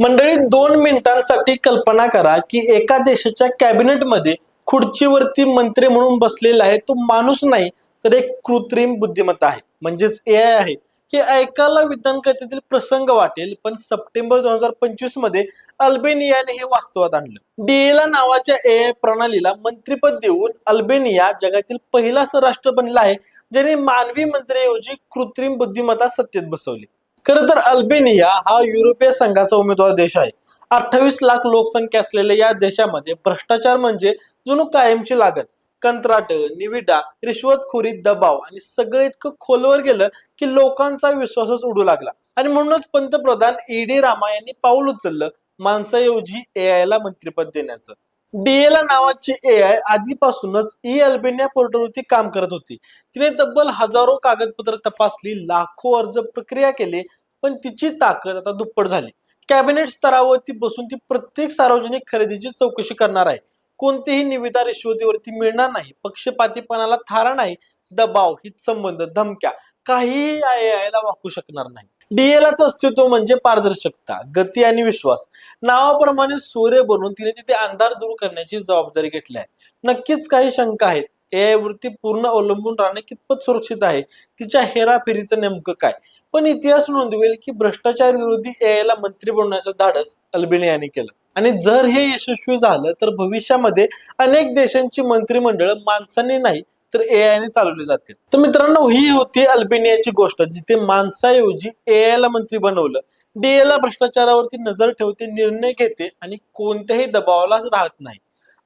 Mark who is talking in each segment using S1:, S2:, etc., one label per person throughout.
S1: मंडळी 2 मिनिटांसाठी कल्पना करा की एका देशाच्या कॅबिनेटमध्ये खुर्चीवरती मंत्री म्हणून बसलेला आहे तो माणूस नाही तर एक कृत्रिम बुद्धिमत्ता आहे म्हणजेच एआय आहे। हे ऐकायला विधानकथेतील प्रसंग वाटेल पण सप्टेंबर 2025 मध्ये अल्बेनियाने हे वास्तवात आणलं। डीएला नावाच्या एआय प्रणालीला मंत्रिपद देऊन अल्बेनिया जगातील पहिला असं राष्ट्र बनला आहे ज्याने मानवी मंत्र्यांऐवजी कृत्रिम बुद्धिमत्ता सत्तेत बसवली। खरं तर अल्बेनिया हा युरोपीय संघाचा उमेदवार देश आहे। 28 लाख लोकसंख्या असलेल्या या देशामध्ये भ्रष्टाचार म्हणजे जणू कायमची लागत। कंत्राट, निविदा, रिश्वतखोरी, दबाव आणि सगळं इतकं खोलवर गेलं की लोकांचा विश्वासच उडू लागला आणि म्हणूनच पंतप्रधान ईडी रामा यांनी पाऊल उचललं माणसाऐवजी एआय ला मंत्रिपद देण्याचं। डीएला नावाची एआय आधीपासूनच ई अल्बेनिया पोर्टलवरती काम करत होती। तिने तब्बल हजारो कागदपत्र तपासली, लाखो अर्ज प्रक्रिया केले, पण तिची ताकद आता दुप्पट झाली। कॅबिनेट स्तरावरती बसून ती प्रत्येक सार्वजनिक खरेदीची चौकशी करणार आहे। कोणतीही निविदा रिश्वतीवरती मिळणार नाही, पक्षपातीपणाला थारा नाही, दबाव, हितसंबंध, धमक्या काहीही एआयला वाकू शकणार नाही। डीएलचं अस्तित्व म्हणजे पारदर्शकता, गती आणि विश्वास। नावाप्रमाणे सूर्य बनून तिने तिथे अंधार दूर करण्याची जबाबदारी घेतली आहे। नक्कीच काही शंका आहेत, एआय वरती पूर्ण अवलंबून राहणे कितपत सुरक्षित आहे, तिच्या हेराफेरीचं नेमकं काय। पण इतिहास नोंदवेल की भ्रष्टाचार विरोधी एआय ला मंत्री बनवण्याचं धाडस अल्बेनियाने केलं आणि जर हे यशस्वी झालं तर भविष्यामध्ये अनेक देशांची मंत्रिमंडळ माणसांनी नाही तर एआय ने चालवले जातील। तर मित्रांनो, ही होती अल्बेनियाची गोष्ट जिथे माणसाऐवजी एआय ला मंत्री बनवलं। डीए ला भ्रष्टाचारावरती नजर ठेवते, निर्णय घेते आणि कोणत्याही दबावाला राहत नाही।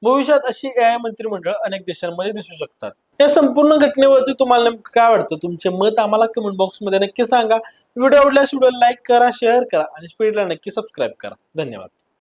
S1: भविष्यात अशी एआय मंत्रिमंडळ अनेक देशांमध्ये दिसू शकतात। या संपूर्ण घटनेवरती तुम्हाला नेमकं काय वाटतं, तुमचे मत आम्हाला कमेंट बॉक्स मध्ये नक्की सांगा। व्हिडिओ आवडल्यास व्हिडिओ लाईक करा, शेअर करा आणि स्पीडला नक्की सबस्क्राईब करा। धन्यवाद।